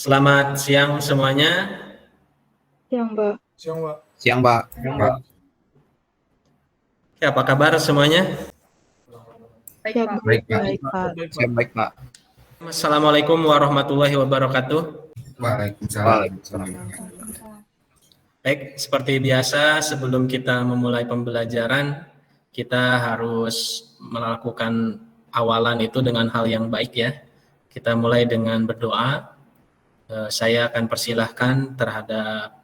Selamat siang semuanya. Siang, Mbak. Siang, Mbak. Siang, Mbak. Ya, apa kabar semuanya? Baik, Pak. Baik, Pak. Baik, Pak. Siang, baik, Pak. Assalamualaikum warahmatullahi wabarakatuh. Waalaikumsalam. Baik, seperti biasa sebelum kita memulai pembelajaran, kita harus melakukan awalan itu dengan hal yang baik ya. Kita mulai dengan berdoa. Saya akan persilahkan terhadap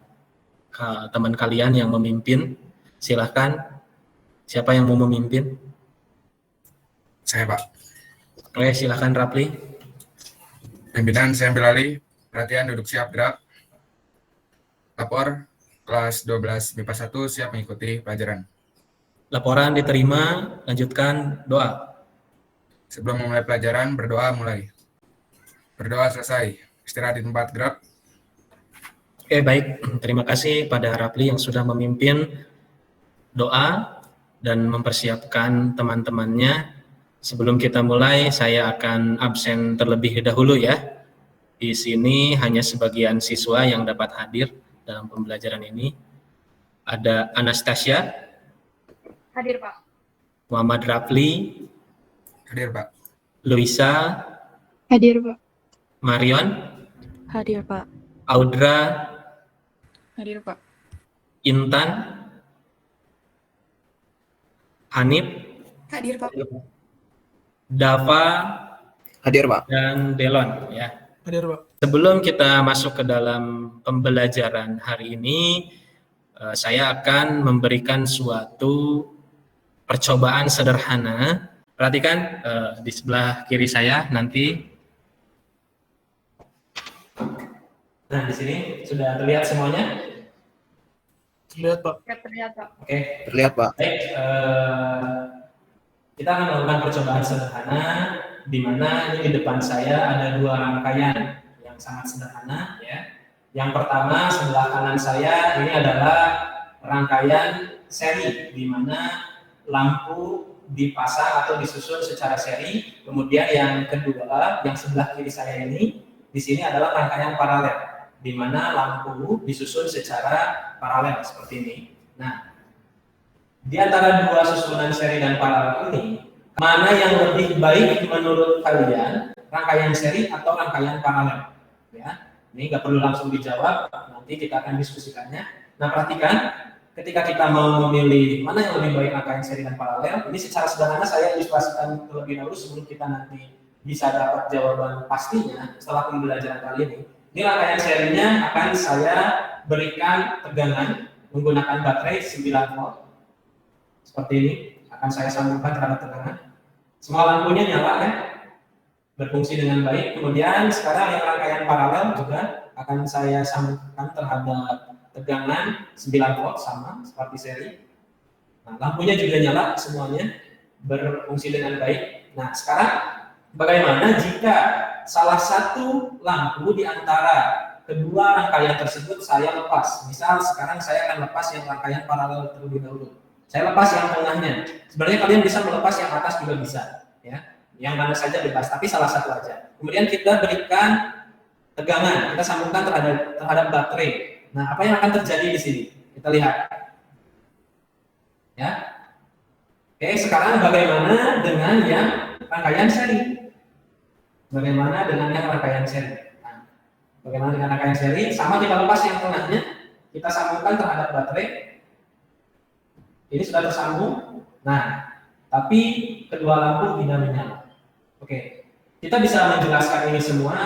teman kalian yang memimpin. Silahkan, siapa yang mau memimpin? Saya, Pak. Oke, silahkan Rapli. Pimpinan, saya ambil alih. Perhatian, duduk siap, gerak. Lapor, kelas 12 MIPA 1 siap mengikuti pelajaran. Laporan diterima, lanjutkan doa. Sebelum memulai pelajaran, berdoa mulai. Berdoa selesai. Istirahat di tempat, gerak. Oke, baik. Terima kasih pada Rapli yang sudah memimpin doa dan mempersiapkan teman-temannya. Sebelum kita mulai, saya akan absen terlebih dahulu ya. Di sini hanya sebagian siswa yang dapat hadir dalam pembelajaran ini. Ada Anastasia. Hadir, Pak. Muhammad Rapli. Hadir, Pak. Luisa. Hadir, Pak. Marion. Hadir, Pak. Audra. Hadir, Pak. Intan. Hanif. Hadir, Pak. Dava. Hadir, Pak. Dan Delon ya. Hadir, Pak. Sebelum kita masuk ke dalam pembelajaran hari ini, saya akan memberikan suatu percobaan sederhana. Perhatikan di sebelah kiri saya nanti. Nah, di sini sudah terlihat semuanya? Lihat, Pak. Terlihat, Pak. Oke. Terlihat, Pak. Baik, kita akan melakukan percobaan sederhana di mana ini di depan saya ada dua rangkaian yang sangat sederhana ya. Yang pertama sebelah kanan saya ini adalah rangkaian seri di mana lampu dipasang atau disusun secara seri. Kemudian yang kedua, yang sebelah kiri saya ini di sini adalah rangkaian paralel di mana lampu disusun secara paralel seperti ini. Nah, di antara dua susunan seri dan paralel ini, mana yang lebih baik menurut kalian, rangkaian seri atau rangkaian paralel? Ya, ini nggak perlu langsung dijawab, nanti kita akan diskusikannya. Nah, perhatikan, ketika kita mau memilih mana yang lebih baik rangkaian seri dan paralel, ini secara sederhana saya ilustrasikan terlebih dahulu sebelum kita nanti bisa dapat jawaban pastinya setelah pembelajaran kali ini. Ini rangkaian serinya akan saya berikan tegangan menggunakan baterai 9 volt. Seperti ini, akan saya sambungkan terhadap tegangan. Semua lampunya nyala ya, berfungsi dengan baik. Kemudian sekarang yang rangkaian paralel juga akan saya sambungkan terhadap tegangan 9 volt sama seperti seri. Nah, lampunya juga nyala semuanya, berfungsi dengan baik. Nah, sekarang bagaimana jika salah satu lampu di antara kedua rangkaian tersebut saya lepas? Misal sekarang saya akan lepas yang rangkaian paralel terlebih dahulu. Saya lepas yang tengahnya. Sebenarnya kalian bisa melepas yang atas juga bisa, ya. Yang mana saja bebas, tapi salah satu aja. Kemudian kita berikan tegangan, kita sambungkan terhadap baterai. Nah, apa yang akan terjadi di sini? Kita lihat. Ya. Oke, sekarang bagaimana dengan yang rangkaian seri? Bagaimana dengan yang rangkaian seri? Nah, bagaimana dengan rangkaian seri? Sama kita lepas yang tengahnya, kita sambungkan terhadap baterai. Ini sudah tersambung. Nah, tapi kedua lampu tidak menyala. Oke, kita bisa menjelaskan ini semua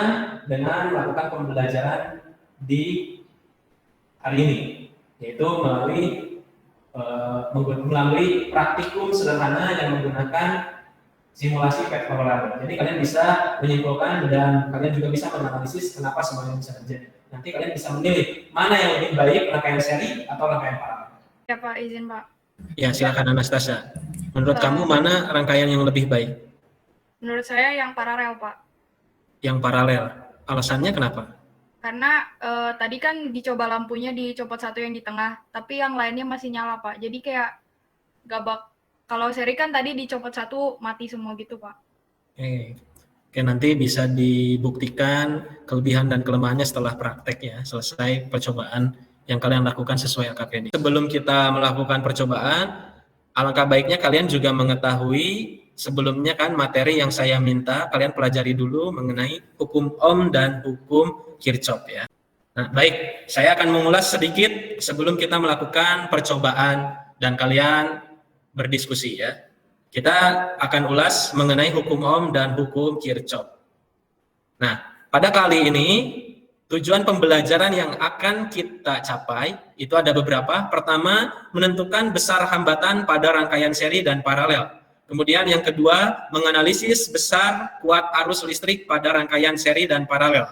dengan melakukan pembelajaran di hari ini, yaitu melalui praktikum sederhana yang menggunakan simulasi PET paralel. Jadi kalian bisa menyimpulkan dan kalian juga bisa menganalisis kenapa semuanya bisa terjadi. Nanti kalian bisa memilih mana yang lebih baik, rangkaian seri atau rangkaian paralel. Ya, Pak, izin, Pak. Ya, silakan Anastasia. Menurut kamu mana rangkaian yang lebih baik? Menurut saya yang paralel, Pak. Yang paralel. Alasannya kenapa? Karena tadi kan dicoba lampunya dicopot satu yang di tengah, tapi yang lainnya masih nyala, Pak. Jadi kayak gabak. Kalau seri kan tadi dicopot satu mati semua gitu, Pak. Oke. Oke, nanti bisa dibuktikan kelebihan dan kelemahannya setelah praktek ya, selesai percobaan yang kalian lakukan sesuai LKPD. Sebelum kita melakukan percobaan, alangkah baiknya kalian juga mengetahui sebelumnya kan materi yang saya minta kalian pelajari dulu mengenai hukum Ohm dan hukum Kirchhoff ya. Nah, baik, saya akan mengulas sedikit sebelum kita melakukan percobaan dan kalian berdiskusi ya. Kita akan ulas mengenai hukum Ohm dan hukum Kirchhoff. Nah, pada kali ini tujuan pembelajaran yang akan kita capai itu ada beberapa. Pertama, menentukan besar hambatan pada rangkaian seri dan paralel. Kemudian yang kedua, menganalisis besar kuat arus listrik pada rangkaian seri dan paralel.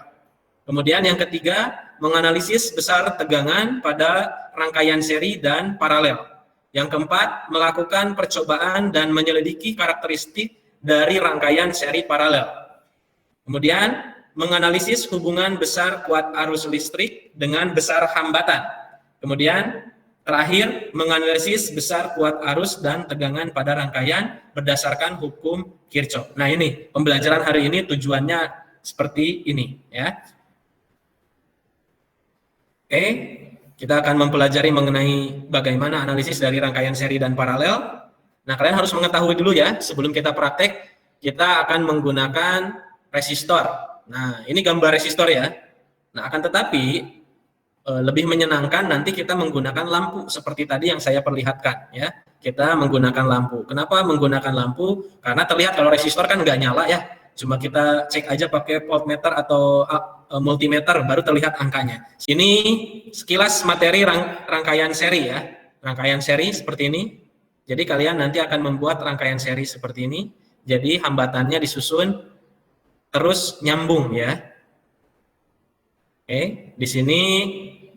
Kemudian yang ketiga, menganalisis besar tegangan pada rangkaian seri dan paralel. Yang keempat, melakukan percobaan dan menyelidiki karakteristik dari rangkaian seri paralel. Kemudian, menganalisis hubungan besar kuat arus listrik dengan besar hambatan. Kemudian, terakhir, menganalisis besar kuat arus dan tegangan pada rangkaian berdasarkan hukum Kirchhoff. Nah, ini pembelajaran hari ini tujuannya seperti ini ya. Oke, kita akan mempelajari mengenai bagaimana analisis dari rangkaian seri dan paralel. Nah, kalian harus mengetahui dulu ya, sebelum kita praktek, kita akan menggunakan resistor. Nah, ini gambar resistor ya. Nah, akan tetapi lebih menyenangkan nanti kita menggunakan lampu seperti tadi yang saya perlihatkan ya. Kita menggunakan lampu. Kenapa menggunakan lampu? Karena terlihat kalau resistor kan nggak nyala ya. Cuma kita cek aja pakai voltmeter atau multimeter baru terlihat angkanya. Ini sekilas materi rangkaian seri ya. Rangkaian seri seperti ini. Jadi kalian nanti akan membuat rangkaian seri seperti ini. Jadi hambatannya disusun terus nyambung ya. Oke, di sini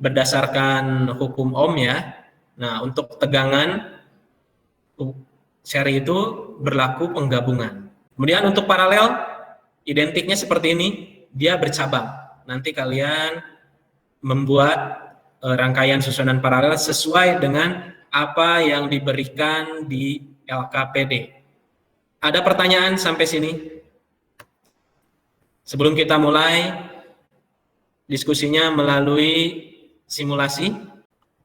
berdasarkan hukum Ohm ya. Nah, untuk tegangan seri itu berlaku penggabungan. Kemudian untuk paralel, identiknya seperti ini, dia bercabang. Nanti kalian membuat rangkaian susunan paralel sesuai dengan apa yang diberikan di LKPD. Ada pertanyaan sampai sini? Sebelum kita mulai diskusinya melalui simulasi?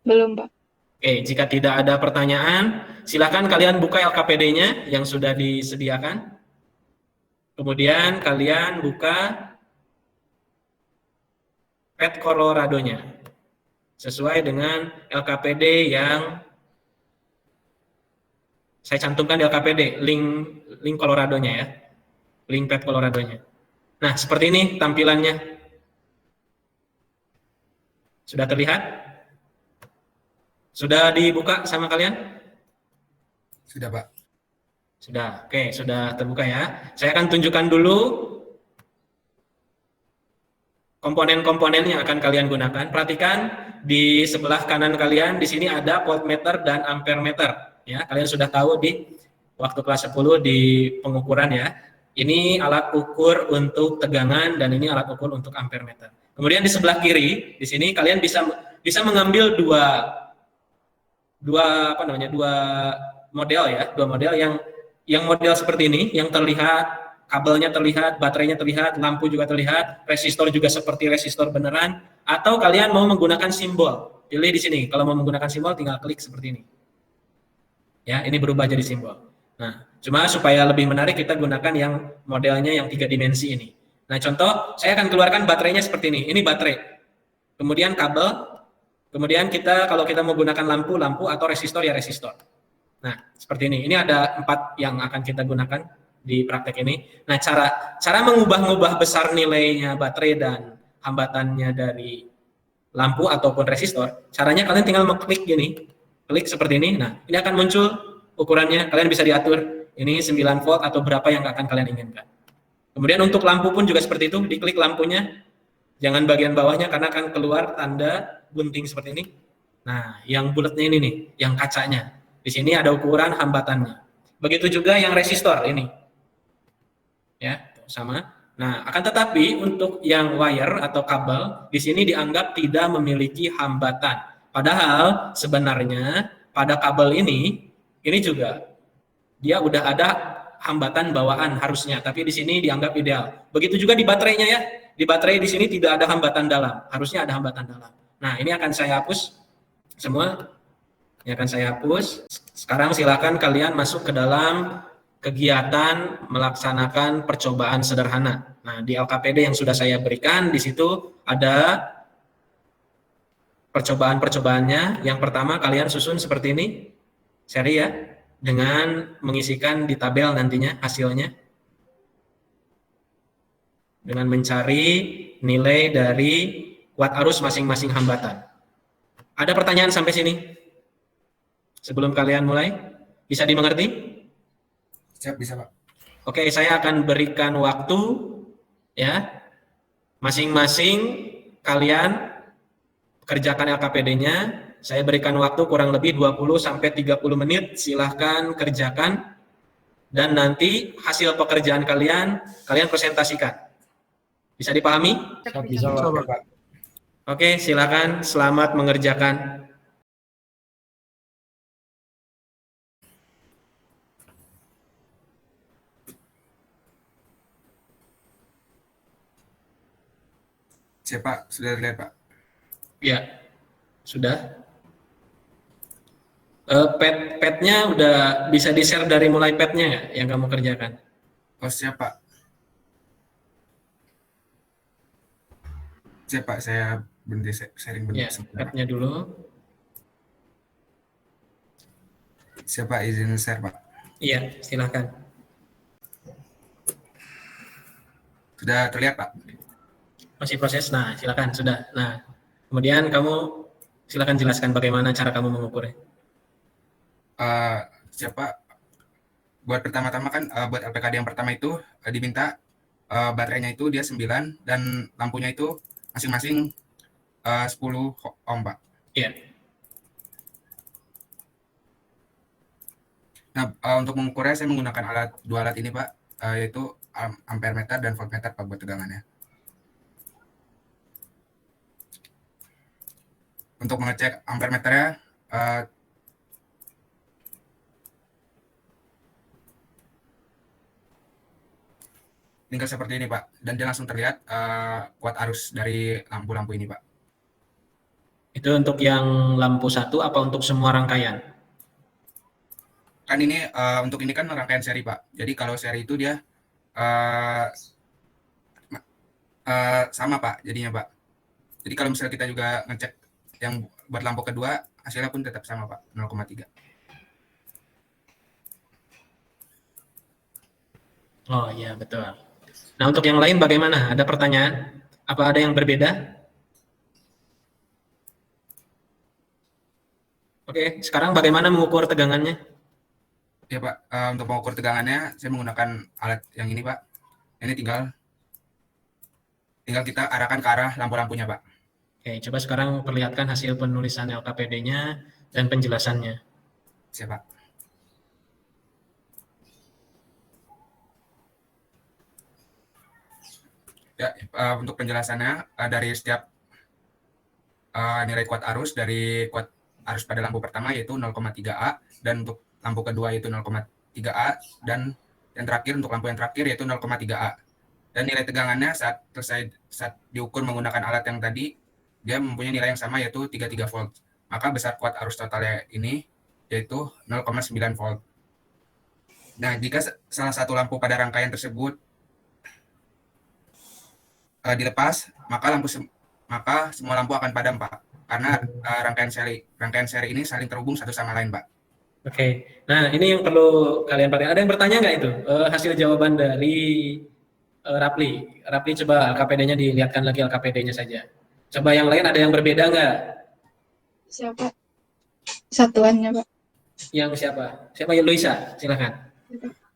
Belum, Pak. Oke, jika tidak ada pertanyaan, silakan kalian buka LKPD-nya yang sudah disediakan. Kemudian kalian buka pet Colorado-nya sesuai dengan LKPD yang saya cantumkan di LKPD, link Colorado-nya ya, link pet Colorado-nya. Nah, seperti ini tampilannya. Sudah terlihat? Sudah dibuka sama kalian? Sudah, Pak. Sudah, oke, sudah terbuka ya. Saya akan tunjukkan dulu komponen-komponen yang akan kalian gunakan. Perhatikan di sebelah kanan kalian, di sini ada voltmeter dan ampermeter. Ya, kalian sudah tahu di waktu kelas 10 di pengukuran ya. Ini alat ukur untuk tegangan dan ini alat ukur untuk ampermeter. Kemudian di sebelah kiri, di sini kalian bisa mengambil dua model ya, dua model yang model seperti ini, yang terlihat kabelnya terlihat, baterainya terlihat, lampu juga terlihat, resistor juga seperti resistor beneran, atau kalian mau menggunakan simbol. Pilih di sini. Kalau mau menggunakan simbol tinggal klik seperti ini. Ya, ini berubah jadi simbol. Nah, cuma supaya lebih menarik kita gunakan yang modelnya yang 3 dimensi ini. Nah, contoh, saya akan keluarkan baterainya seperti ini. Ini baterai. Kemudian kabel. Kemudian kalau kita mau gunakan lampu atau resistor ya resistor. Nah, seperti ini. Ini ada 4 yang akan kita gunakan di praktek ini. Nah, cara mengubah-ubah besar nilainya baterai dan hambatannya dari lampu ataupun resistor, caranya kalian tinggal mengklik gini. Klik seperti ini. Nah, ini akan muncul ukurannya. Kalian bisa diatur. Ini 9 volt atau berapa yang akan kalian inginkan. Kemudian untuk lampu pun juga seperti itu. Diklik lampunya. Jangan bagian bawahnya karena akan keluar tanda gunting seperti ini. Nah, yang bulatnya ini nih, yang kacanya. Di sini ada ukuran hambatannya. Begitu juga yang resistor ini. Ya, sama. Nah, akan tetapi untuk yang wire atau kabel, di sini dianggap tidak memiliki hambatan. Padahal sebenarnya pada kabel ini juga dia udah ada hambatan bawaan harusnya, tapi di sini dianggap ideal. Begitu juga di baterainya ya. Di baterai di sini tidak ada hambatan dalam, harusnya ada hambatan dalam. Nah, ini akan saya hapus semua. Ini akan saya hapus. Sekarang silakan kalian masuk ke dalam kegiatan melaksanakan percobaan sederhana. Nah, di LKPD yang sudah saya berikan, di situ ada percobaan-percobaannya. Yang pertama kalian susun seperti ini, seri ya, dengan mengisikan di tabel nantinya hasilnya. Dengan mencari nilai dari kuat arus masing-masing hambatan. Ada pertanyaan sampai sini? Sebelum kalian mulai, bisa dimengerti? Siap, bisa Pak. Oke, saya akan berikan waktu ya. Masing-masing kalian kerjakan LKPD-nya. Saya berikan waktu kurang lebih 20 sampai 30 menit. Silahkan kerjakan dan nanti hasil pekerjaan kalian presentasikan. Bisa dipahami? Bisa. Pak. Oke, silakan. Selamat mengerjakan. Siap Pak, sudah terlihat Pak. Ya, sudah. Pad-nya udah bisa di-share dari mulai pad-nya nggak yang kamu kerjakan? Oh siap Pak. Siap Pak, saya berhenti sharing Ya, sebentar. pad-nya dulu. Siap Pak, izin share Pak. Iya, silakan. Sudah terlihat Pak? Masih proses. Nah, silakan sudah. Nah, kemudian kamu silakan jelaskan bagaimana cara kamu mengukurnya. Siap Pak. Buat pertama-tama kan buat LPKD yang pertama itu diminta baterainya itu dia 9 dan lampunya itu masing-masing 10 ohm Pak. Iya. Nah, untuk mengukurnya saya menggunakan dua alat ini Pak, yaitu ampere meter dan voltmeter Pak buat tegangannya. Untuk mengecek ampere meternya, tinggal seperti ini Pak, dan dia langsung terlihat kuat arus dari lampu-lampu ini Pak. Itu untuk yang lampu satu apa untuk semua rangkaian? Kan ini untuk ini kan rangkaian seri Pak, jadi kalau seri itu dia sama Pak jadinya Pak. Jadi kalau misalnya kita juga ngecek yang buat lampu kedua, hasilnya pun tetap sama Pak, 0,3. Oh iya, betul. Nah, untuk yang lain bagaimana? Ada pertanyaan? Apa ada yang berbeda? Oke, sekarang bagaimana mengukur tegangannya? Ya Pak, untuk mengukur tegangannya saya menggunakan alat yang ini Pak. Ini tinggal kita arahkan ke arah lampu-lampunya Pak. Oke, coba sekarang perlihatkan hasil penulisan LKPD-nya dan penjelasannya. Siap Pak. Ya, untuk penjelasannya dari setiap nilai kuat arus dari kuat arus pada lampu pertama yaitu 0,3A dan untuk lampu kedua yaitu 0,3A dan yang terakhir untuk lampu yang terakhir yaitu 0,3A. Dan nilai tegangannya saat diukur menggunakan alat yang tadi dia mempunyai nilai yang sama yaitu 33 volt. Maka besar kuat arus totalnya ini yaitu 0,9 volt. Nah, jika salah satu lampu pada rangkaian tersebut dilepas, maka semua lampu akan padam Pak, karena rangkaian seri ini saling terhubung satu sama lain Pak. Oke, nah ini yang perlu kalian perhatikan. Ada yang bertanya nggak itu hasil jawaban dari Rapli? Rapli coba LKPD-nya dilihatkan lagi LKPD-nya saja. Coba yang lain ada yang berbeda nggak? Siapa? Satuannya Pak. Yang siapa? Siapa ya? Luisa, silakan.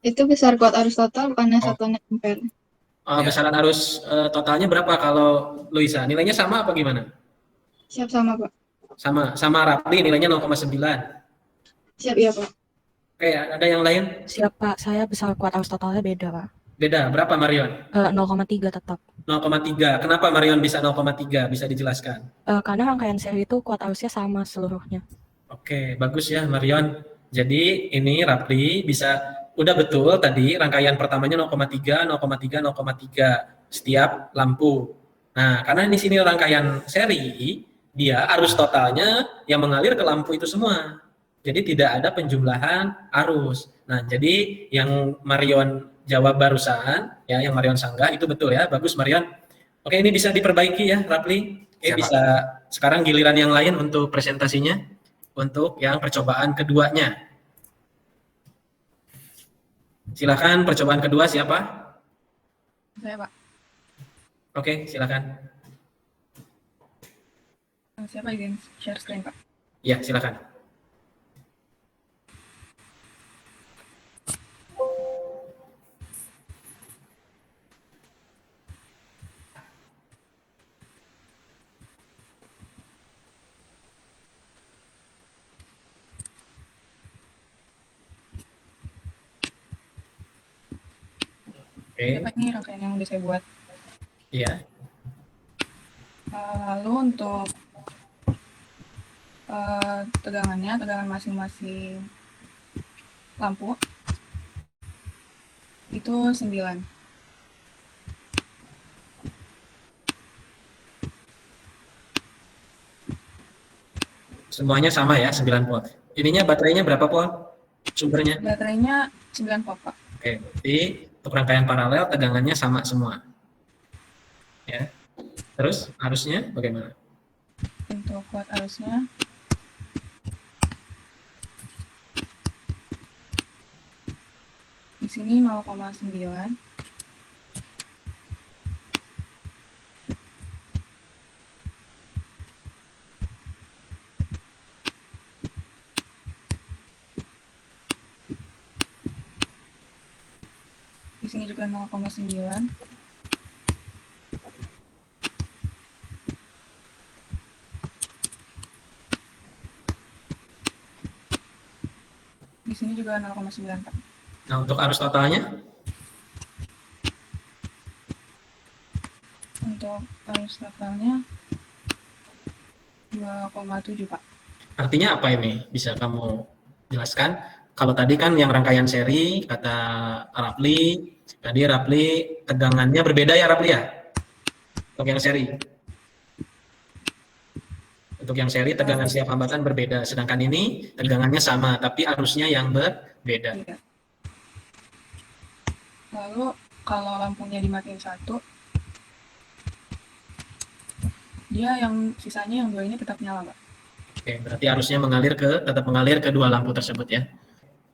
Itu besar kuat arus total bukannya satuannya ampere. Ya. Besaran arus totalnya berapa kalau Luisa? Nilainya sama apa gimana? Siap sama Pak. Sama Rapli nilainya 0,9. Siap ya Pak. Oke, ada yang lain? Siap Pak, saya besar kuat arus totalnya beda Pak. Beda, berapa Marion? 0,3 tetap. 0,3. Kenapa Marion bisa 0,3? Bisa dijelaskan? Karena rangkaian seri itu kuat arusnya sama seluruhnya. Oke, bagus ya Marion. Jadi ini Rapli bisa udah betul tadi rangkaian pertamanya 0,3, 0,3, 0,3 setiap lampu. Nah, karena di sini rangkaian seri, dia arus totalnya yang mengalir ke lampu itu semua. Jadi tidak ada penjumlahan arus. Nah, jadi yang Marion jawab barusan, ya, yang Marion sanggah itu betul ya, bagus Marion. Oke, ini bisa diperbaiki ya, Rapli. Oke, Siap, Pak. bisa sekarang giliran yang lain untuk presentasinya, untuk yang percobaan keduanya. Silakan percobaan kedua siapa? Saya, Pak. Oke, silakan. Siapa izin share screen, Pak? Ya, silakan. Oke, Pak, ini rangkaian yang udah saya buat. iya. Lalu untuk tegangan masing-masing lampu itu 9. Semuanya sama ya, 9 volt. Ininya baterainya berapa volt? Sumbernya? Baterainya 9 volt, Pak. Oke, berarti untuk rangkaian paralel tegangannya sama semua. Ya. Terus arusnya bagaimana? Untuk kuat arusnya di sini 0,9. Di sini juga 0,9. Di sini juga 0,9, Pak. Nah, untuk arus totalnya? Untuk arus totalnya 2,7, Pak. Artinya apa ini? Bisa kamu jelaskan? Kalau tadi kan yang rangkaian seri, kata Rapli, tadi Rapli tegangannya berbeda ya Rapli ya? Untuk yang seri. Untuk yang seri tegangan setiap hambatan berbeda, sedangkan ini tegangannya sama, tapi arusnya yang berbeda. Iya. Lalu kalau lampunya dimatiin satu, dia yang sisanya yang 2 ini tetap nyala, Pak. Oke, berarti arusnya tetap mengalir ke dua lampu tersebut ya.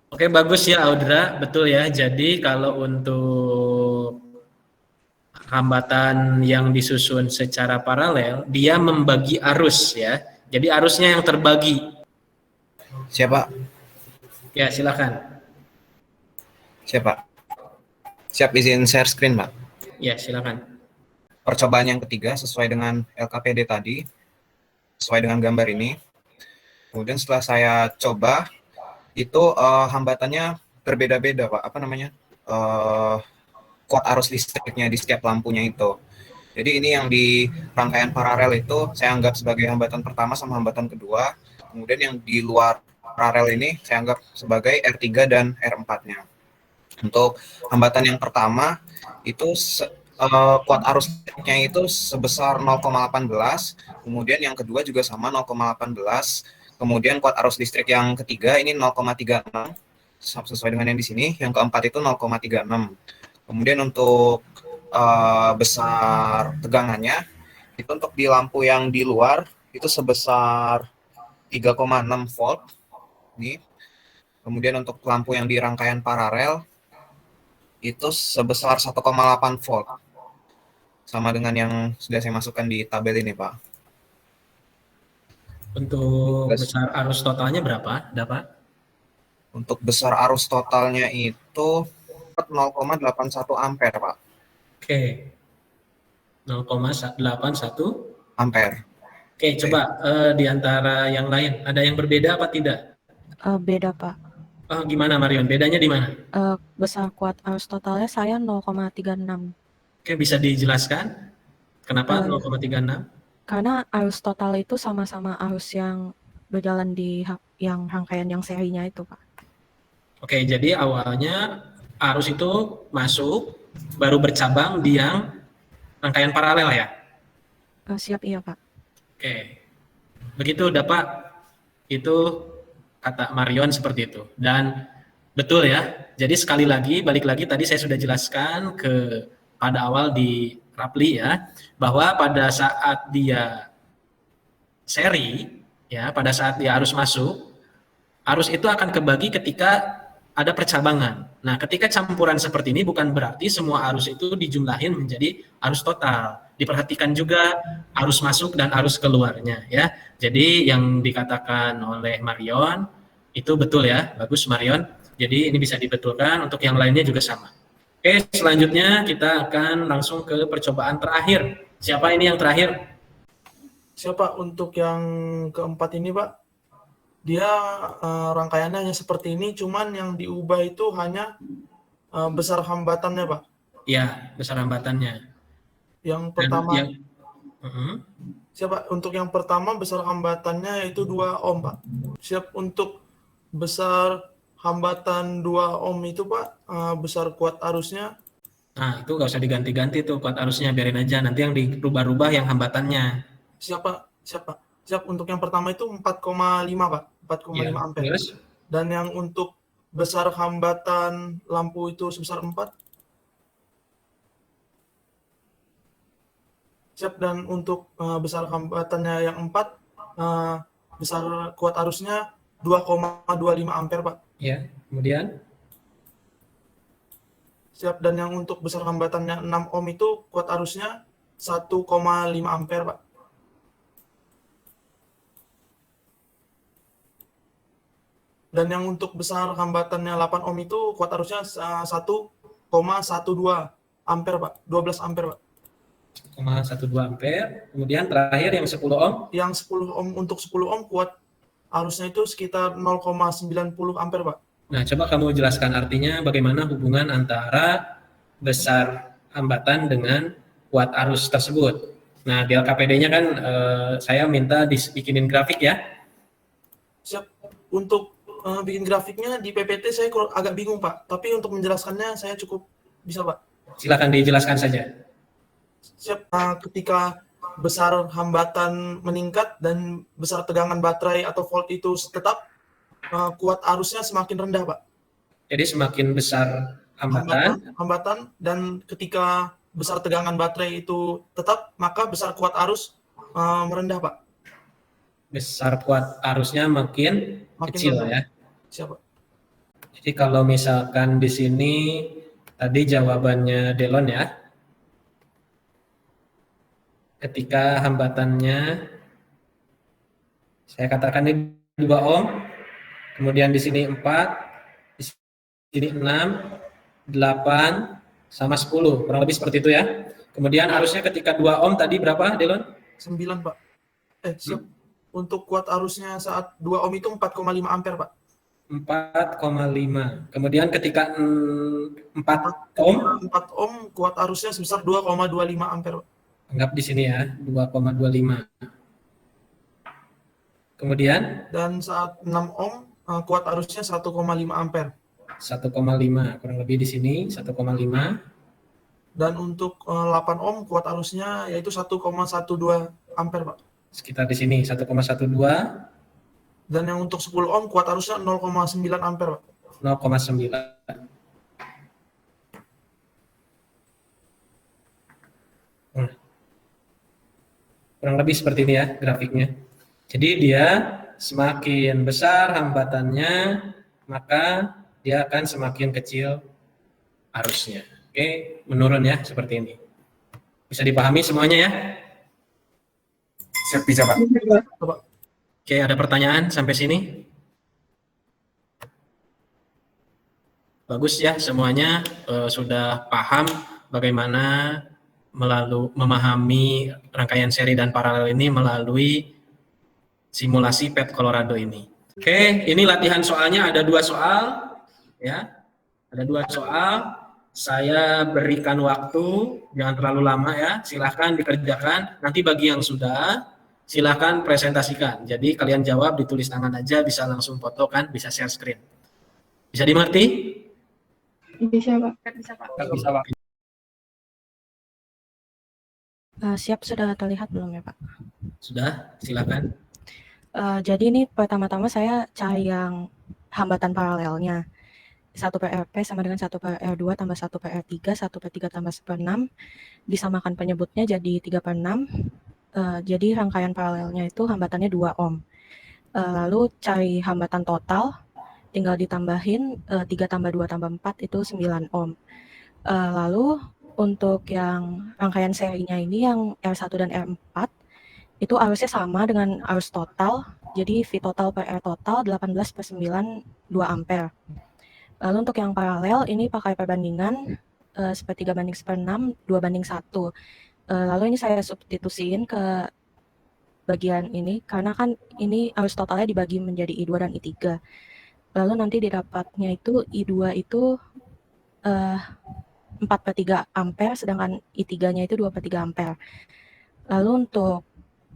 Oke, bagus ya Audra, betul ya. Jadi kalau untuk hambatan yang disusun secara paralel, dia membagi arus ya. Jadi arusnya yang terbagi. Siapa? Ya, silakan. Siapa? Siap izin share screen, Pak. Ya, silakan. Percobaan yang ketiga sesuai dengan LKPD tadi, sesuai dengan gambar ini. Kemudian setelah saya coba, itu hambatannya berbeda-beda, Pak. Apa namanya? Kuat arus listriknya di setiap lampunya itu. Jadi ini yang di rangkaian paralel itu saya anggap sebagai hambatan pertama sama hambatan kedua. Kemudian yang di luar paralel ini saya anggap sebagai R3 dan R4-nya. Untuk hambatan yang pertama itu kuat arus listriknya itu sebesar 0,18, kemudian yang kedua juga sama 0,18, kemudian kuat arus listrik yang ketiga ini 0,36 sesuai dengan yang di sini, yang keempat itu 0,36. Kemudian untuk besar tegangannya itu untuk di lampu yang di luar itu sebesar 3,6 volt nih. Kemudian untuk lampu yang di rangkaian paralel itu sebesar 1,8 volt. Sama dengan yang sudah saya masukkan di tabel ini, Pak. Untuk besar arus totalnya berapa? Dapat? Untuk besar arus totalnya itu 0,81 ampere, Pak. Oke. 0,81 Ampere. Oke, coba di antara yang lain ada yang berbeda apa tidak? Beda, Pak. Gimana Marion? Bedanya di mana? Besar kuat arus totalnya saya 0,36. Oke, bisa dijelaskan kenapa 0,36? Karena arus total itu sama-sama arus yang berjalan di yang rangkaian yang serinya itu, Pak. Oke, jadi awalnya arus itu masuk, baru bercabang di yang rangkaian paralel ya? Siap, iya Pak. Oke, begitu Pak. Itu kata Marion seperti itu. Dan betul ya, jadi sekali lagi, balik lagi tadi saya sudah jelaskan pada awal di Rapli ya, bahwa pada saat dia seri, ya pada saat dia arus masuk, arus itu akan kebagi ketika ada percabangan. Nah, ketika campuran seperti ini bukan berarti semua arus itu dijumlahin menjadi arus total. Diperhatikan juga arus masuk dan arus keluarnya ya. Jadi yang dikatakan oleh Marion itu betul ya, bagus Marion. Jadi ini bisa dibetulkan, untuk yang lainnya juga sama. Oke, selanjutnya kita akan langsung ke percobaan terakhir. Siapa ini yang terakhir? Siapa untuk yang keempat ini, Pak? Dia rangkaiannya hanya seperti ini, cuman yang diubah itu hanya besar hambatannya, Pak. Ya, besar hambatannya. Yang pertama, Uh-huh. siapa? Untuk yang pertama besar hambatannya yaitu 2 ohm, Pak. Siap. Untuk besar hambatan 2 ohm itu, Pak, besar kuat arusnya. Nah, itu nggak usah diganti-ganti tuh kuat arusnya, biarin aja. Nanti yang dirubah-rubah yang hambatannya. Siapa? Siap. Untuk yang pertama itu 4,5, Pak. 4,5 Ya, ampere. terus? Dan yang untuk besar hambatan lampu itu sebesar 4. Siap. Dan untuk besar hambatannya yang 4, besar kuat arusnya 2,25 ampere, Pak. Ya, kemudian? Siap. Dan yang untuk besar hambatannya 6 ohm itu kuat arusnya 1,5 ampere, Pak. Dan yang untuk besar hambatannya 8 ohm itu kuat arusnya 1,12 ampere, Pak. 12 ampere, Pak. 1,12 ampere. Kemudian terakhir yang 10 ohm. Yang 10 ohm, untuk 10 ohm kuat arusnya itu sekitar 0,90 ampere, Pak. Nah, coba kamu jelaskan artinya bagaimana hubungan antara besar hambatan dengan kuat arus tersebut. Nah, di LKPD-nya kan saya minta dibikinin grafik ya. Siap. Untuk bikin grafiknya di PPT saya agak bingung, Pak. Tapi untuk menjelaskannya saya cukup bisa, Pak. Silakan dijelaskan saja. Siap. Ketika besar hambatan meningkat dan besar tegangan baterai atau volt itu tetap, kuat arusnya semakin rendah, Pak. Jadi semakin besar hambatan dan ketika besar tegangan baterai itu tetap, maka besar kuat arus merendah, Pak. Besar kuat arusnya makin kecil rendah. ya. Siapa? Jadi kalau misalkan di sini tadi jawabannya Delon ya. Ketika hambatannya saya katakan ini 2 ohm, kemudian di sini 4, di sini 6, 8 sama 10, kurang lebih seperti itu ya. Kemudian arusnya ketika 2 ohm tadi berapa, Delon? 9, Pak. Siap. Untuk kuat arusnya saat 2 ohm itu 4,5 ampere, Pak. 4,5. Kemudian ketika 4 ohm? 4 ohm kuat arusnya sebesar 2,25 ampere, Pak. Anggap di sini ya, 2,25. Kemudian? Dan saat 6 ohm, kuat arusnya 1,5 ampere. 1,5, kurang lebih di sini, 1,5. Dan untuk 8 ohm, kuat arusnya yaitu 1,12 ampere, Pak. Sekitar di sini, 1,12. Dan yang untuk 10 ohm, kuat arusnya 0,9 ampere, Pak. 0,9. Kurang lebih seperti ini ya grafiknya. Jadi dia semakin besar hambatannya, maka dia akan semakin kecil arusnya. Oke, menurun ya seperti ini. Bisa dipahami semuanya ya? Siap, bisa Pak. Oke, ada pertanyaan sampai sini? Bagus ya, semuanya sudah paham bagaimana memahami rangkaian seri dan paralel ini melalui simulasi PET Colorado ini. Oke, ini latihan soalnya ada 2 soal, ya, ada 2 soal. Saya berikan waktu, jangan terlalu lama ya. Silahkan dikerjakan. Nanti bagi yang sudah, silahkan presentasikan. Jadi kalian jawab, ditulis tangan aja, bisa langsung foto kan, bisa share screen. Bisa dimengerti? Bisa, Pak. Bisa, Pak. Bisa, Pak. Siap, sudah terlihat belum ya Pak? Sudah, silakan. Jadi ini pertama-tama saya cari yang hambatan paralelnya. 1/RP sama dengan 1/R2 tambah 1/R3, 1/3 tambah 1/6, disamakan penyebutnya jadi 3/6. Jadi rangkaian paralelnya itu hambatannya 2 ohm. Lalu cari hambatan total, tinggal ditambahin 3 tambah 2 tambah 4 itu 9 ohm. Lalu untuk yang rangkaian serinya ini yang R1 dan R4 itu arusnya sama dengan arus total, jadi V total per R total 18/9 2 ampere. Lalu untuk yang paralel ini pakai perbandingan 1/3/1/6 2/1. Lalu ini saya substitusiin ke bagian ini karena kan ini arus totalnya dibagi menjadi I2 dan I3. Lalu nanti didapatnya itu I2 itu 4/3 ampere sedangkan I3-nya itu 2/3 ampere. Lalu untuk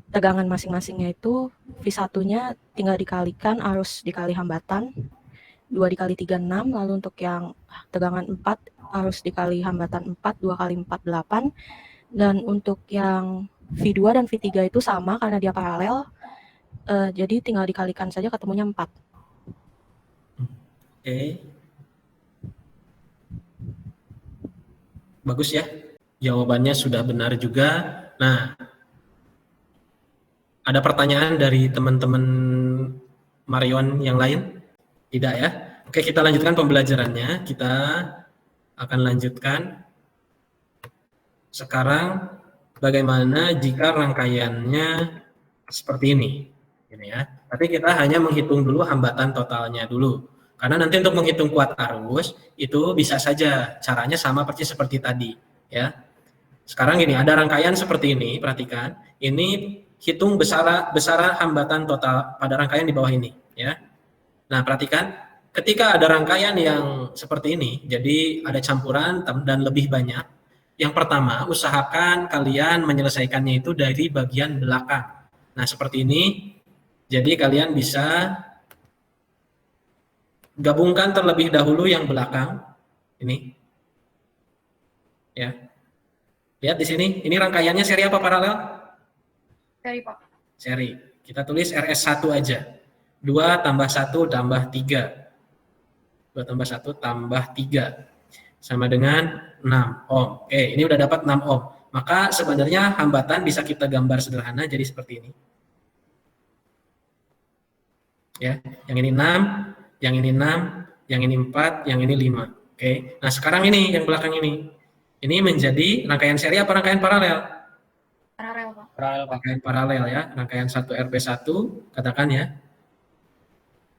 tegangan masing-masingnya itu V1-nya tinggal dikalikan arus dikali hambatan 2 dikali 3 6, lalu untuk yang tegangan 4 arus dikali hambatan 4 2 kali 4 8, dan untuk yang V2 dan V3 itu sama karena dia paralel, jadi tinggal dikalikan saja ketemunya 4. Oke. Bagus ya. Jawabannya sudah benar juga. Nah, ada pertanyaan dari teman-teman Marion yang lain? Tidak ya? Oke, kita lanjutkan pembelajarannya. Kita akan lanjutkan. Sekarang bagaimana jika rangkaiannya seperti ini? Ini ya. Tapi kita hanya menghitung dulu hambatan totalnya dulu. Karena nanti untuk menghitung kuat arus itu bisa saja caranya sama persis seperti tadi, ya. Sekarang gini, ada rangkaian seperti ini, perhatikan. Ini hitung besaran hambatan total pada rangkaian di bawah ini, ya. Nah, perhatikan, ketika ada rangkaian yang seperti ini, jadi ada campuran dan lebih banyak. Yang pertama, usahakan kalian menyelesaikannya itu dari bagian belakang. Nah, seperti ini. Jadi kalian bisa gabungkan terlebih dahulu yang belakang. Ini. Ya. Lihat di sini, ini rangkaiannya seri apa paralel? Seri, Pak. Seri. Kita tulis RS1 aja. 2 tambah 1 tambah 3. 2 tambah 1 tambah 3. Sama dengan 6 ohm. Oke, ini udah dapat 6 ohm. Maka sebenarnya hambatan bisa kita gambar sederhana jadi seperti ini. Ya, yang ini 6, yang ini 6, yang ini 4, yang ini 5. Oke. Nah, sekarang ini yang belakang ini. Ini menjadi rangkaian seri apa rangkaian paralel? Paralel, Pak. Rangkaian paralel ya, rangkaian 1RP1 katakan ya.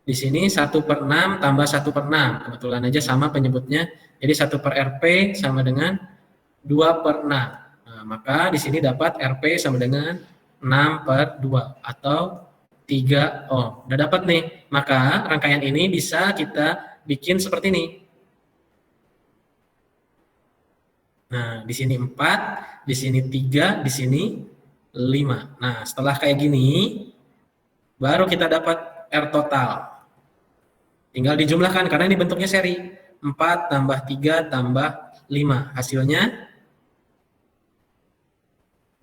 Di sini 1/6 tambah 1/6. Kebetulan aja sama penyebutnya. Jadi 1/RP sama dengan 2/6. Nah, maka di sini dapat RP sama dengan 6/2 atau 3 ohm. Udah dapat nih. Maka rangkaian ini bisa kita bikin seperti ini. Nah, di sini 4, di sini 3, di sini 5. Nah, setelah kayak gini, baru kita dapat R total. Tinggal dijumlahkan, karena ini bentuknya seri. 4 tambah 3 tambah 5. Hasilnya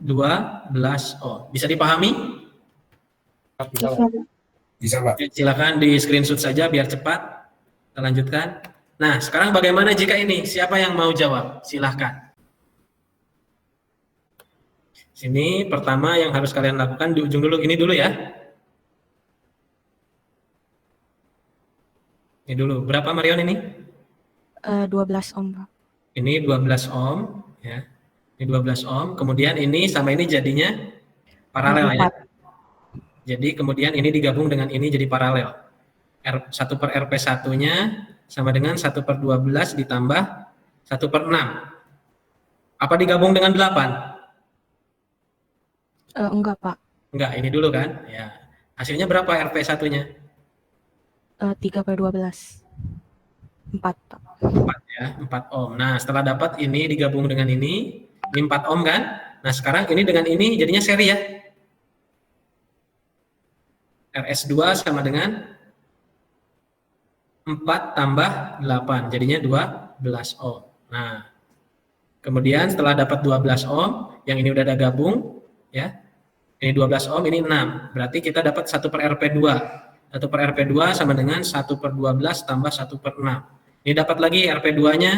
12 ohm. Bisa dipahami? Bisa, Pak. Bisa, Pak. Oke, silakan di screenshot saja biar cepat. Kita lanjutkan. Nah, sekarang bagaimana jika ini? Siapa yang mau jawab? Silahkan. Sini pertama yang harus kalian lakukan di ujung dulu. Ini dulu ya. Ini dulu. Berapa Marion ini? 12 ohm, Pak. Ini 12 ohm. Ya. Ini 12 ohm. Kemudian ini sama ini jadinya paralel ya. Jadi kemudian ini digabung dengan ini jadi paralel. 1/RP1-nya sama dengan 1/12 ditambah 1/6. Apa digabung dengan 8? Enggak, Pak. Enggak, ini dulu kan? Ya. Hasilnya berapa RP1-nya? 3/12. 4, Pak. 4 ya, 4 ohm. Nah, setelah dapat ini digabung dengan ini 4 ohm kan? Nah, sekarang ini dengan ini jadinya seri ya. RS2 sama dengan 4 tambah 8, jadinya 12 ohm. Nah, kemudian setelah dapat 12 ohm, yang ini udah ada gabung, ya. Ini 12 ohm, ini 6. Berarti kita dapat 1/Rp2. 1/Rp2 sama dengan 1/12 tambah 1/6. Ini dapat lagi Rp2-nya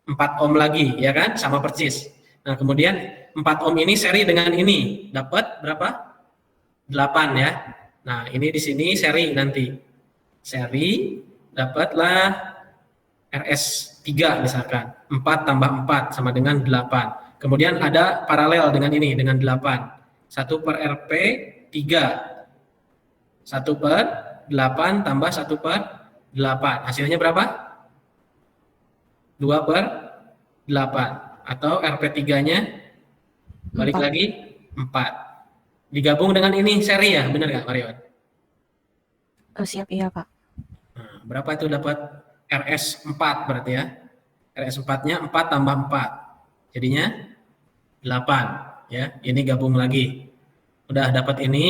4 ohm lagi, ya kan? Sama persis. Nah, kemudian 4 ohm ini seri dengan ini. Dapat berapa? 8 ya. Nah, ini di sini seri nanti. Seri dapatlah RS3 misalkan. 4 tambah 4 sama dengan 8. Kemudian ada paralel dengan ini, dengan 8. 1/Rp3. 1/8 tambah 1/8. Hasilnya berapa? 2/8. Atau RP3-nya balik 4. lagi 4. Digabung dengan ini seri ya, benar nggak Marion? Siap, iya Pak. Nah, berapa itu dapat RS4 berarti ya? RS4-nya 4 tambah 4. Jadinya 8 ya. Ini gabung lagi. Udah dapat ini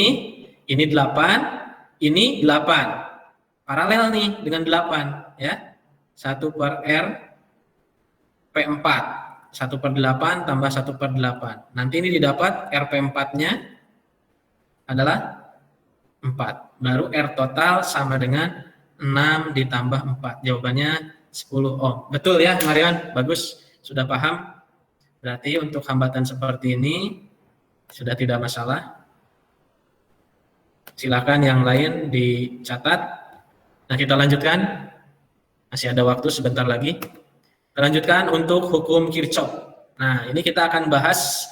8, ini 8. Paralel nih dengan 8 ya. 1/R/P4. 1/8 tambah 1/8. Nanti ini didapat RP4-nya adalah 4. Baru R total sama dengan 6 ditambah 4. Jawabannya 10 ohm. Betul ya Marion? Bagus. Sudah paham? Berarti untuk hambatan seperti ini sudah tidak masalah. Silakan yang lain dicatat. Nah, kita lanjutkan. Masih ada waktu sebentar lagi. Kita lanjutkan untuk hukum Kirchhoff. Nah, ini kita akan bahas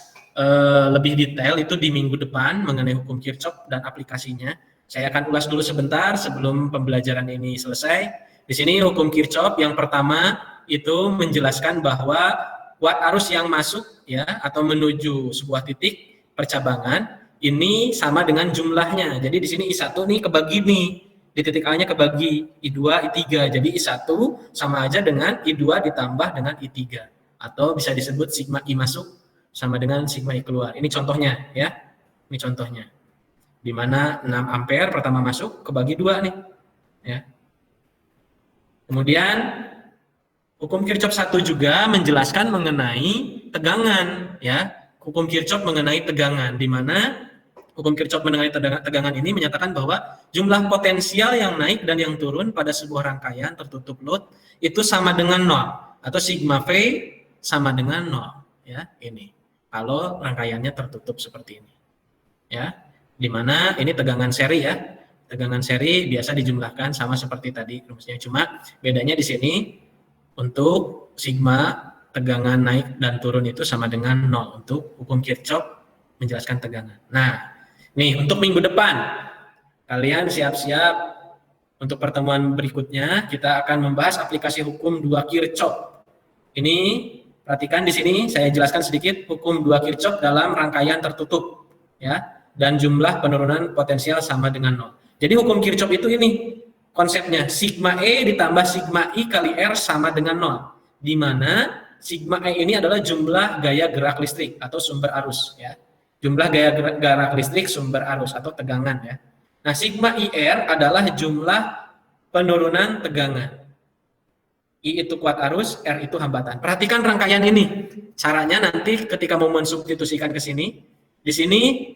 lebih detail itu di minggu depan mengenai hukum Kirchhoff dan aplikasinya. Saya akan ulas dulu sebentar sebelum pembelajaran ini selesai. Di sini hukum Kirchhoff yang pertama itu menjelaskan bahwa watt arus yang masuk ya atau menuju sebuah titik percabangan ini sama dengan jumlahnya. Jadi di sini I1 nih kebagi nih. Di titik A-nya kebagi I2, I3. Jadi I1 sama aja dengan I2 ditambah dengan I3. Atau bisa disebut sigma I masuk sama dengan sigma I keluar. Ini contohnya ya. Ini contohnya. Di mana 6 ampere pertama masuk kebagi 2 nih. Ya. Kemudian hukum Kirchhoff 1 juga menjelaskan mengenai tegangan ya. Hukum Kirchhoff mengenai tegangan di mana hukum Kirchhoff mengenai tegangan ini menyatakan bahwa jumlah potensial yang naik dan yang turun pada sebuah rangkaian tertutup load itu sama dengan 0 atau sigma V sama dengan 0 ya ini. Kalau rangkaiannya tertutup seperti ini. Ya. Di mana ini tegangan seri ya. Tegangan seri biasa dijumlahkan sama seperti tadi rumusnya, cuma bedanya di sini untuk sigma tegangan naik dan turun itu sama dengan 0 untuk hukum Kirchhoff menjelaskan tegangan. Nah, nih untuk minggu depan kalian siap-siap untuk pertemuan berikutnya kita akan membahas aplikasi hukum 2 Kirchhoff. Ini perhatikan di sini saya jelaskan sedikit hukum 2 Kirchhoff dalam rangkaian tertutup ya dan jumlah penurunan potensial sama dengan 0. Jadi hukum Kirchhoff itu ini konsepnya sigma E ditambah sigma I kali R sama dengan 0. Di mana sigma E ini adalah jumlah gaya gerak listrik atau sumber arus ya. Jumlah gaya gerak listrik sumber arus atau tegangan ya. Nah, sigma IR adalah jumlah penurunan tegangan. I itu kuat arus, R itu hambatan. Perhatikan rangkaian ini. Caranya nanti ketika mau mensubstitusikan ke sini, di sini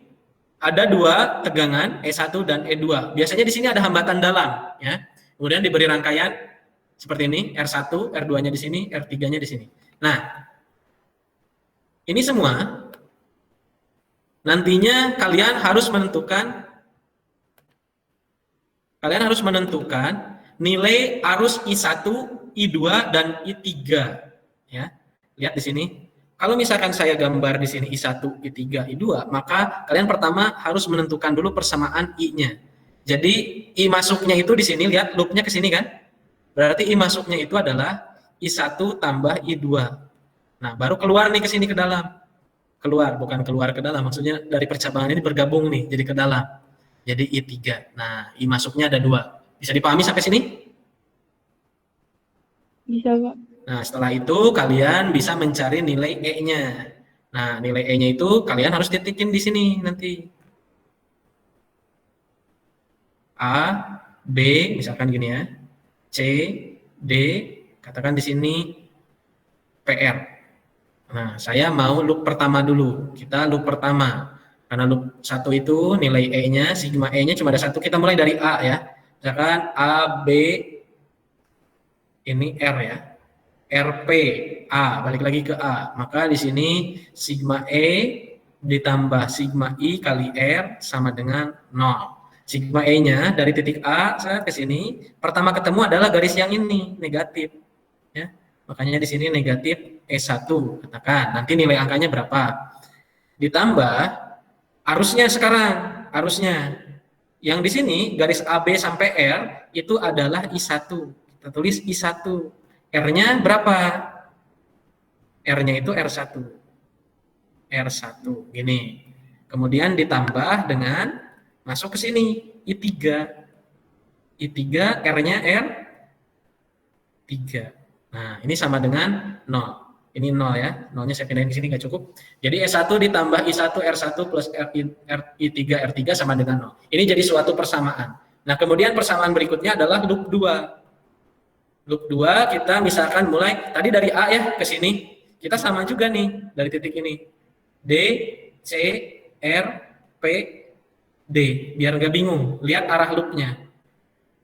ada 2 tegangan E1 dan E2. Biasanya di sini ada hambatan dalam ya. Kemudian diberi rangkaian seperti ini, R1, R2-nya di sini, R3-nya di sini. Nah, ini semua nantinya kalian harus menentukan nilai arus I1, I2 dan I3 ya. Lihat di sini. Kalau misalkan saya gambar di sini I1, I3, I2, maka kalian pertama harus menentukan dulu persamaan I-nya. Jadi I masuknya itu di sini, lihat loopnya ke sini kan? Berarti I masuknya itu adalah I1 tambah I2. Nah, baru keluar nih ke sini ke dalam. Keluar, bukan keluar ke dalam, maksudnya dari percabangan ini bergabung nih jadi ke dalam. Jadi I3. Nah, I masuknya ada 2. Bisa dipahami sampai sini? Bisa, Pak. Nah, setelah itu kalian bisa mencari nilai E-nya. Nah, nilai E-nya itu kalian harus titikin di sini nanti. A, B, misalkan gini ya. C, D, katakan di sini PR. Nah, saya mau loop pertama dulu. Kita loop pertama. Karena loop 1 itu nilai E-nya, sigma E-nya cuma ada 1. Kita mulai dari A ya. Misalkan A, B, ini R ya. RP, A, balik lagi ke A. Maka di sini sigma E ditambah sigma I kali R sama dengan 0. Sigma E-nya dari titik A saya ke sini, pertama ketemu adalah garis yang ini, negatif. Ya. Makanya di sini negatif E1, katakan. Nanti nilai angkanya berapa? Ditambah arusnya sekarang, arusnya. Yang di sini garis AB sampai R itu adalah I1. Kita tulis I1. R-nya berapa? R-nya itu R1. R1, gini. Kemudian ditambah dengan masuk ke sini, I3. I3 R-nya R3. Nah, ini sama dengan 0. Ini 0 ya. 0-nya saya pindahin ke sini nggak cukup. Jadi S1 ditambah I1 R1 plus I3 R3 sama dengan 0. Ini jadi suatu persamaan. Nah, kemudian persamaan berikutnya adalah loop 2. Loop 2 kita misalkan mulai tadi dari A ya ke sini. Kita sama juga nih dari titik ini. D, C, R, P, D. Biar nggak bingung. Lihat arah loopnya.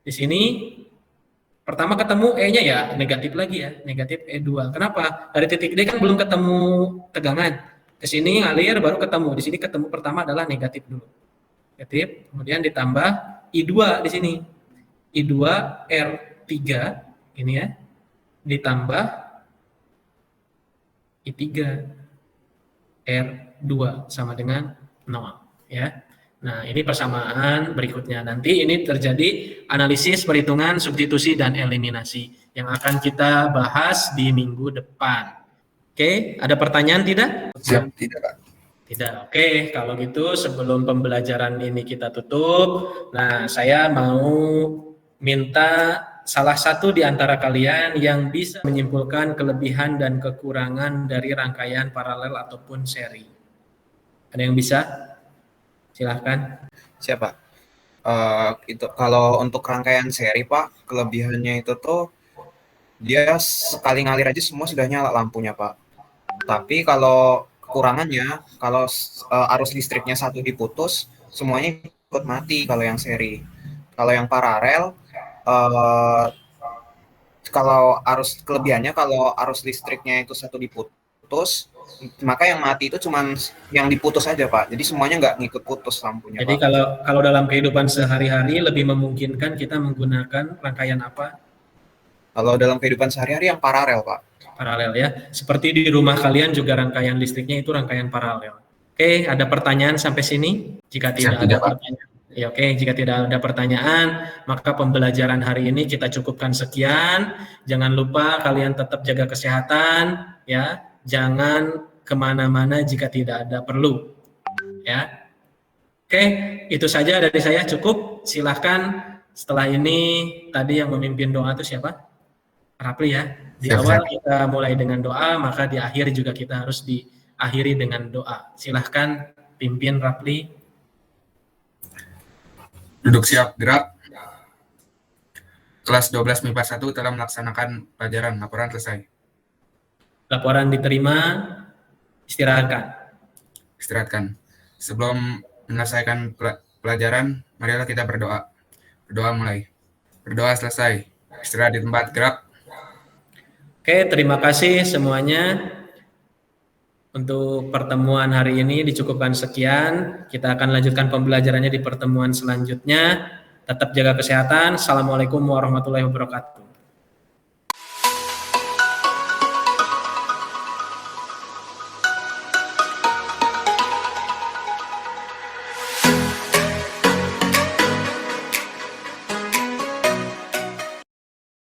Di sini pertama ketemu E-nya ya negatif lagi ya, negatif E2. Kenapa? Dari titik D kan belum ketemu tegangan. Ke sini ngalir baru ketemu. Di sini ketemu pertama adalah negatif dulu. Negatif, kemudian ditambah I2 di sini. I2 R3 ini ya. Ditambah I3 R2 sama dengan 0 ya. Nah, ini persamaan berikutnya. Nanti ini terjadi analisis perhitungan substitusi dan eliminasi yang akan kita bahas di minggu depan. Oke, ada pertanyaan tidak? Siap, tidak Pak. Tidak. Oke, kalau gitu sebelum pembelajaran ini kita tutup, nah saya mau minta salah satu di antara kalian yang bisa menyimpulkan kelebihan dan kekurangan dari rangkaian paralel ataupun seri. Ada yang bisa? Silahkan. Siapa? Itu kalau untuk rangkaian seri Pak, kelebihannya itu tuh dia sekali ngalir aja semua sudah nyala lampunya Pak. Tapi kalau kekurangannya, kalau arus listriknya satu diputus, semuanya ikut mati kalau yang seri. Kalau yang paralel, kalau kelebihannya kalau arus listriknya itu satu diputus, maka yang mati itu cuman yang diputus aja Pak. Jadi semuanya nggak ngikut putus lampunya. Jadi Pak. kalau dalam kehidupan sehari-hari lebih memungkinkan kita menggunakan rangkaian apa? Kalau dalam kehidupan sehari-hari yang paralel Pak. Paralel ya. Seperti di rumah kalian juga rangkaian listriknya itu rangkaian paralel. Oke, ada pertanyaan sampai sini? Jika tidak ada pertanyaan. Ya, oke, jika tidak ada pertanyaan, maka pembelajaran hari ini kita cukupkan sekian. Jangan lupa kalian tetap jaga kesehatan, ya. Jangan kemana-mana jika tidak ada perlu, ya. Oke, itu saja dari saya, cukup. Silahkan setelah ini tadi yang memimpin doa itu siapa? Rapli ya. Di awal kita mulai dengan doa, maka di akhir juga kita harus diakhiri dengan doa. Silahkan pimpin Rapli. Duduk siap, gerak. Kelas 12 MIPA 1 telah melaksanakan pelajaran. Laporan selesai. Laporan diterima, istirahatkan. Istirahatkan. Sebelum menyelesaikan pelajaran, marilah kita berdoa. Berdoa mulai. Berdoa selesai. Istirahat di tempat, gerak. Oke, terima kasih semuanya. Untuk pertemuan hari ini dicukupkan sekian. Kita akan lanjutkan pembelajarannya di pertemuan selanjutnya. Tetap jaga kesehatan. Assalamualaikum warahmatullahi wabarakatuh.